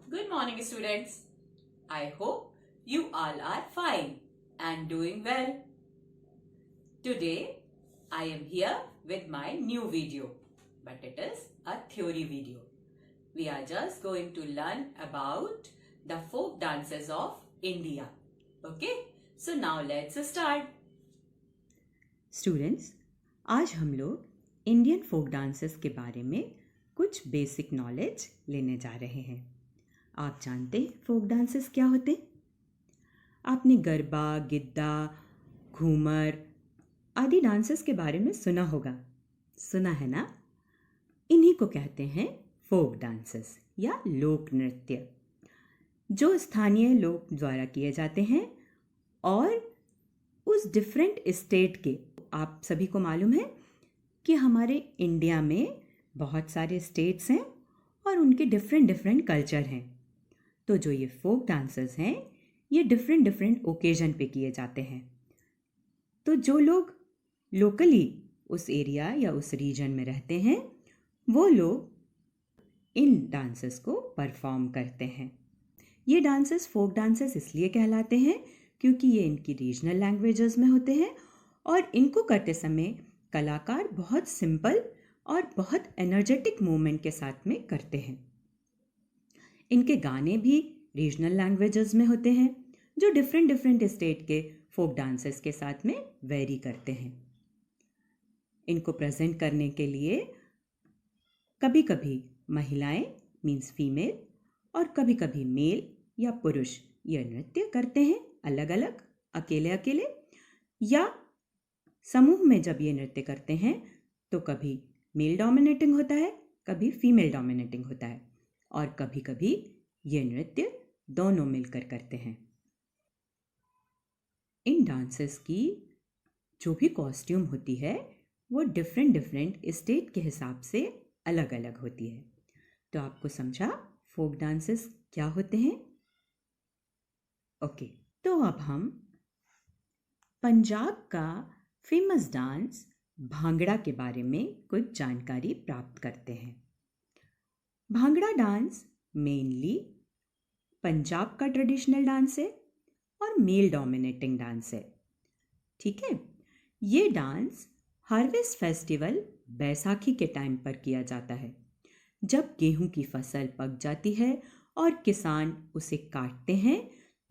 Good morning, students. I hope you all are fine and doing well. Today, I am here with my new video, but it is a theory video. We are just going to learn about the folk dances of India. Okay, so now let's start. Students, आज हम लोग Indian folk dances के बारे में कुछ basic knowledge लेने जा रहे हैं। आप जानते हैं फोक डांसेस क्या होते? आपने गरबा, गिद्दा, घूमर आदि डांसेस के बारे में सुना होगा। सुना है ना? इन्हीं को कहते हैं फोक डांसेस या लोक नृत्य, जो स्थानीय लोग द्वारा किए जाते हैं और उस डिफरेंट स्टेट के। आप सभी को मालूम है कि हमारे इंडिया में बहुत सारे स्टेट्स हैं और उनके डिफरेंट कल्चर हैं। तो जो ये फोक डांसेस हैं ये डिफरेंट ओकेजन पे किए जाते हैं। तो जो लोग लोकली उस एरिया या उस रीजन में रहते हैं वो लोग इन डांसेस को परफॉर्म करते हैं। ये डांसेस फोक डांसेस इसलिए कहलाते हैं क्योंकि ये इनकी रीजनल लैंग्वेजेस में होते हैं और इनको करते समय कलाकार बहुत सिंपल और बहुत एनर्जेटिक मूवमेंट के साथ में करते हैं। इनके गाने भी रीजनल लैंग्वेजेस में होते हैं जो डिफरेंट स्टेट के फोक डांसेस के साथ में वेरी करते हैं। इनको प्रेजेंट करने के लिए कभी कभी महिलाएं मीन्स फीमेल और कभी कभी मेल या पुरुष ये नृत्य करते हैं, अलग अलग, अकेले अकेले या समूह में। जब ये नृत्य करते हैं तो कभी मेल डोमिनेटिंग होता है, कभी फीमेल डोमिनेटिंग होता है और कभी कभी ये नृत्य दोनों मिलकर करते हैं। इन डांसेस की जो भी कॉस्ट्यूम होती है वो डिफरेंट स्टेट के हिसाब से अलग अलग होती है। तो आपको समझा फोक डांसेस क्या होते हैं? ओके, तो अब हम पंजाब का फेमस डांस भांगड़ा के बारे में कुछ जानकारी प्राप्त करते हैं। भांगड़ा डांस मेनली पंजाब का ट्रेडिशनल डांस है और मेल डोमिनेटिंग डांस है। ठीक है, ये डांस हार्वेस्ट फेस्टिवल बैसाखी के टाइम पर किया जाता है, जब गेहूं की फसल पक जाती है और किसान उसे काटते हैं।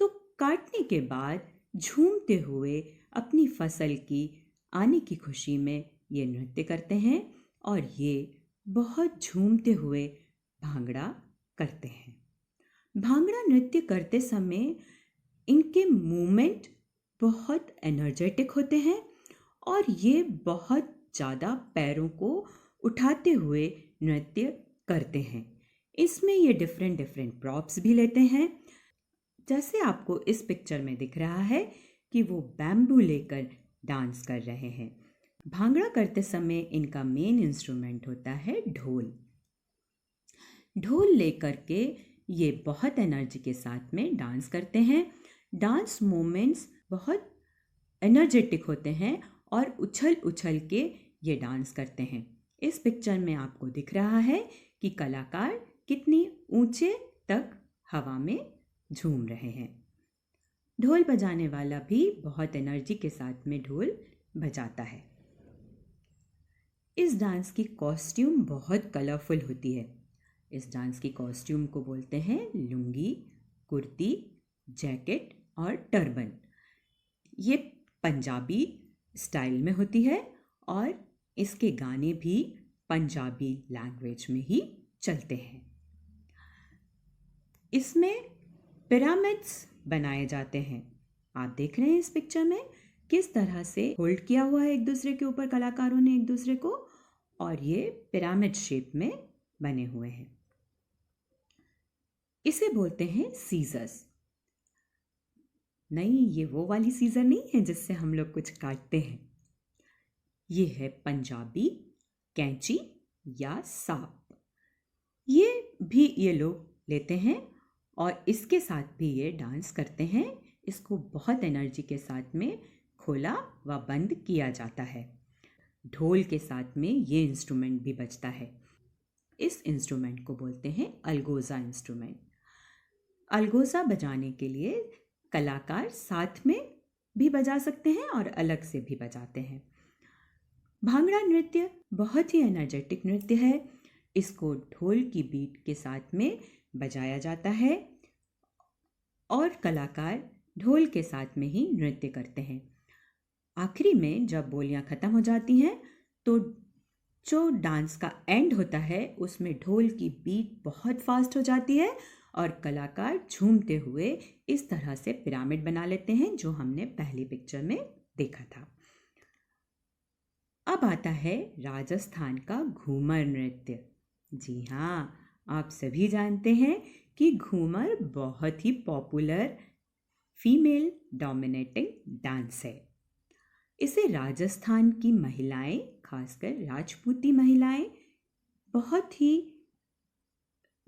तो काटने के बाद झूमते हुए अपनी फसल की आने की खुशी में ये नृत्य करते हैं और ये बहुत झूमते हुए भांगड़ा करते हैं। भांगड़ा नृत्य करते समय इनके मूवमेंट बहुत एनर्जेटिक होते हैं और ये बहुत ज़्यादा पैरों को उठाते हुए नृत्य करते हैं। इसमें ये डिफरेंट प्रॉप्स भी लेते हैं, जैसे आपको इस पिक्चर में दिख रहा है कि वो बैम्बू लेकर डांस कर रहे हैं। भांगड़ा करते समय इनका मेन इंस्ट्रूमेंट होता है ढोल। ढोल लेकर के ये बहुत एनर्जी के साथ में डांस करते हैं। डांस मूवमेंट्स बहुत एनर्जेटिक होते हैं और उछल उछल के ये डांस करते हैं। इस पिक्चर में आपको दिख रहा है कि कलाकार कितनी ऊंचे तक हवा में झूम रहे हैं। ढोल बजाने वाला भी बहुत एनर्जी के साथ में ढोल बजाता है। इस डांस की कॉस्ट्यूम बहुत कलरफुल होती है। इस डांस की कॉस्ट्यूम को बोलते हैं लुंगी, कुर्ती, जैकेट और टर्बन। ये पंजाबी स्टाइल में होती है और इसके गाने भी पंजाबी लैंग्वेज में ही चलते हैं। इसमें पिरामिड्स बनाए जाते हैं। आप देख रहे हैं इस पिक्चर में किस तरह से होल्ड किया हुआ है एक दूसरे के ऊपर कलाकारों ने एक दूसरे को, और ये पिरामिड शेप में बने हुए हैं। इसे बोलते हैं सीजर्स। नहीं, ये वो वाली सीजर नहीं है जिससे हम लोग कुछ काटते हैं। ये है पंजाबी कैंची या सांप। ये भी ये लोग लेते हैं और इसके साथ भी ये डांस करते हैं। इसको बहुत एनर्जी के साथ में खोला व बंद किया जाता है। ढोल के साथ में ये इंस्ट्रूमेंट भी बजता है। इस इंस्ट्रूमेंट को बोलते हैं अलगोजा इंस्ट्रूमेंट। अलगोजा बजाने के लिए कलाकार साथ में भी बजा सकते हैं और अलग से भी बजाते हैं। भांगड़ा नृत्य बहुत ही एनर्जेटिक नृत्य है। इसको ढोल की बीट के साथ में बजाया जाता है और कलाकार ढोल के साथ में ही नृत्य करते हैं। आखिरी में जब बोलियां खत्म हो जाती हैं तो जो डांस का एंड होता है उसमें ढोल की बीट बहुत फास्ट हो जाती है और कलाकार झूमते हुए इस तरह से पिरामिड बना लेते हैं जो हमने पहली पिक्चर में देखा था। अब आता है राजस्थान का घूमर नृत्य। जी हाँ, आप सभी जानते हैं कि घूमर बहुत ही पॉपुलर फीमेल डोमिनेटिंग डांस है। इसे राजस्थान की महिलाएं, खासकर राजपूती महिलाएं, बहुत ही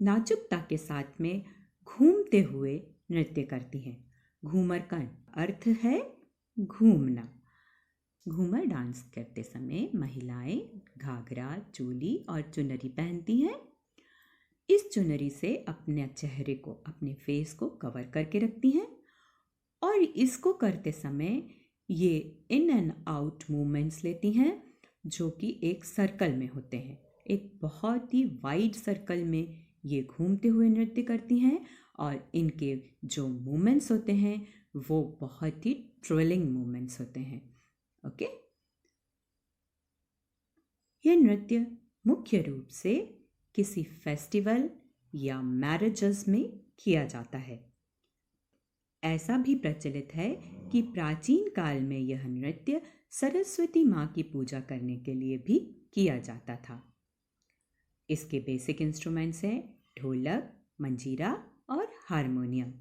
नाजुकता के साथ में घूमते हुए नृत्य करती हैं। घूमर का अर्थ है घूमना। घूमर डांस करते समय महिलाएं घाघरा, चोली और चुनरी पहनती हैं। इस चुनरी से अपने चेहरे को, अपने फेस को कवर करके रखती हैं और इसको करते समय ये इन एंड आउट मूवमेंट्स लेती हैं जो कि एक सर्कल में होते हैं। एक बहुत ही वाइड सर्कल में ये घूमते हुए नृत्य करती हैं और इनके जो मूवमेंट्स होते हैं वो बहुत ही थ्रिलिंग मूवमेंट्स होते हैं। ओके, यह नृत्य मुख्य रूप से किसी फेस्टिवल या मैरिजेस में किया जाता है। ऐसा भी प्रचलित है कि प्राचीन काल में यह नृत्य सरस्वती माँ की पूजा करने के लिए भी किया जाता था। इसके बेसिक इंस्ट्रूमेंट्स हैं ढोलक, मंजीरा और हारमोनियम।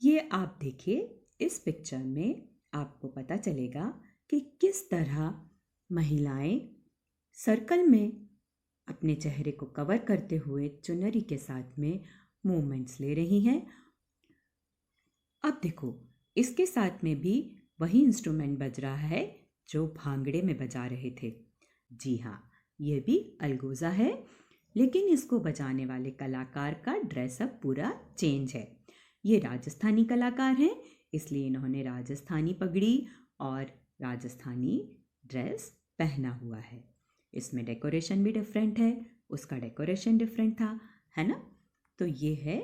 ये आप देखिए, इस पिक्चर में आपको पता चलेगा कि किस तरह महिलाएं सर्कल में अपने चेहरे को कवर करते हुए चुनरी के साथ में मूवमेंट्स ले रही हैं। अब देखो, इसके साथ में भी वही इंस्ट्रूमेंट बज रहा है जो भांगड़े में बजा रहे थे। जी हाँ, ये भी अलगोजा है, लेकिन इसको बजाने वाले कलाकार का ड्रेसअप पूरा चेंज है। ये राजस्थानी कलाकार हैं, इसलिए इन्होंने राजस्थानी पगड़ी और राजस्थानी ड्रेस पहना हुआ है। इसमें डेकोरेशन भी डिफरेंट है, उसका डेकोरेशन डिफरेंट था, है ना। तो ये है,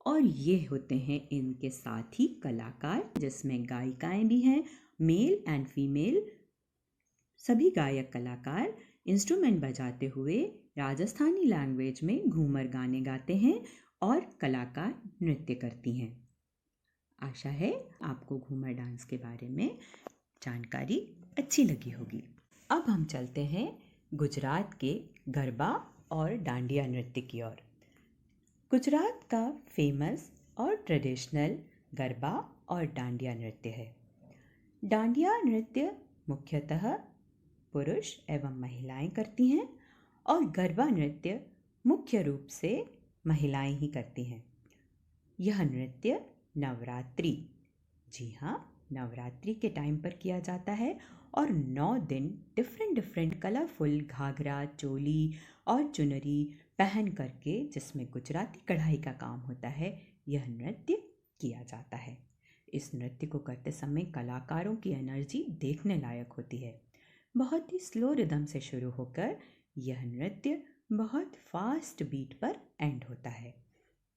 और ये होते हैं इनके साथ ही कलाकार, जिसमें गायिकाएं भी हैं, मेल एंड फीमेल। सभी गायक कलाकार इंस्ट्रूमेंट बजाते हुए राजस्थानी लैंग्वेज में घूमर गाने गाते हैं और कलाकार नृत्य करती हैं। आशा है आपको घूमर डांस के बारे में जानकारी अच्छी लगी होगी। अब हम चलते हैं गुजरात के गरबा और डांडिया नृत्य की ओर। गुजरात का फेमस और ट्रेडिशनल गरबा और डांडिया नृत्य है। डांडिया नृत्य मुख्यतः पुरुष एवं महिलाएं करती हैं और गरबा नृत्य मुख्य रूप से महिलाएं ही करती हैं। यह नृत्य नवरात्रि, जी हाँ, नवरात्रि के टाइम पर किया जाता है और 9 दिन डिफरेंट कलरफुल घाघरा, चोली और चुनरी पहन करके, जिसमें गुजराती कढ़ाई का काम होता है, यह नृत्य किया जाता है। इस नृत्य को करते समय कलाकारों की एनर्जी देखने लायक होती है। बहुत ही स्लो रिदम से शुरू होकर यह नृत्य बहुत फास्ट बीट पर एंड होता है।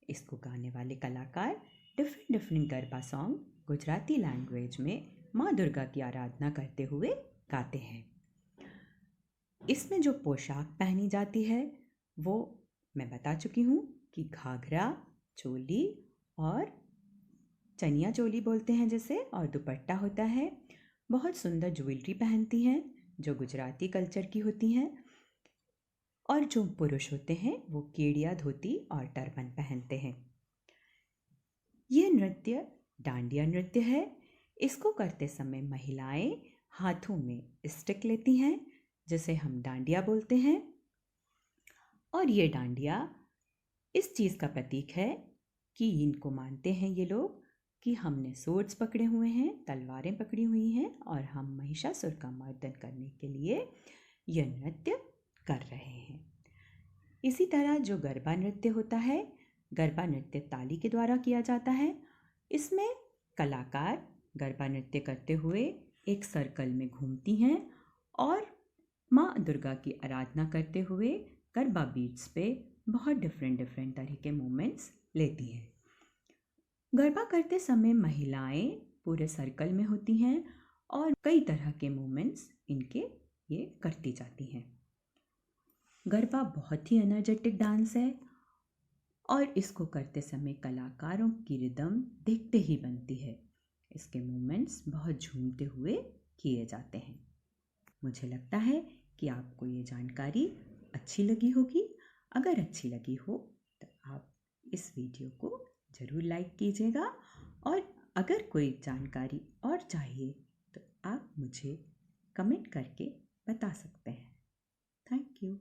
इसको गाने वाले कलाकार different garba song Gujarati language में माँ दुर्गा की आराधना करते हुए गाते हैं। इसमें जो पोशाक पहनी जाती है वो मैं बता चुकी हूँ कि घाघरा, चोली और चनिया चोली बोलते हैं जिसे, और दुपट्टा होता है। बहुत सुंदर ज्वेलरी पहनती हैं जो गुजराती कल्चर की होती हैं, और जो पुरुष होते हैं वो केडिया धोती और टर्बन पहनते हैं। यह नृत्य डांडिया नृत्य है। इसको करते समय महिलाएं हाथों में स्टिक लेती हैं जिसे हम डांडिया बोलते हैं, और ये डांडिया इस चीज़ का प्रतीक है कि इनको मानते हैं ये लोग कि हमने सोर्ड्स पकड़े हुए हैं, तलवारें पकड़ी हुई हैं और हम महिषासुर का मर्दन करने के लिए यह नृत्य कर रहे हैं। इसी तरह जो गरबा नृत्य होता है गरबा नृत्य ताली के द्वारा किया जाता है। इसमें कलाकार गरबा नृत्य करते हुए एक सर्कल में घूमती हैं और माँ दुर्गा की आराधना करते हुए गरबा बीट्स पे बहुत डिफरेंट तरह के मूवमेंट्स लेती हैं। गरबा करते समय महिलाएं पूरे सर्कल में होती हैं और कई तरह के मूवमेंट्स इनके ये करती जाती हैं। गरबा बहुत ही एनर्जेटिक डांस है और इसको करते समय कलाकारों की रिदम देखते ही बनती है। इसके मूवमेंट्स बहुत झूमते हुए किए जाते हैं। मुझे लगता है कि आपको ये जानकारी अच्छी लगी होगी। अगर अच्छी लगी हो तो आप इस वीडियो को ज़रूर लाइक कीजिएगा और अगर कोई जानकारी और चाहिए तो आप मुझे कमेंट करके बता सकते हैं। Thank you.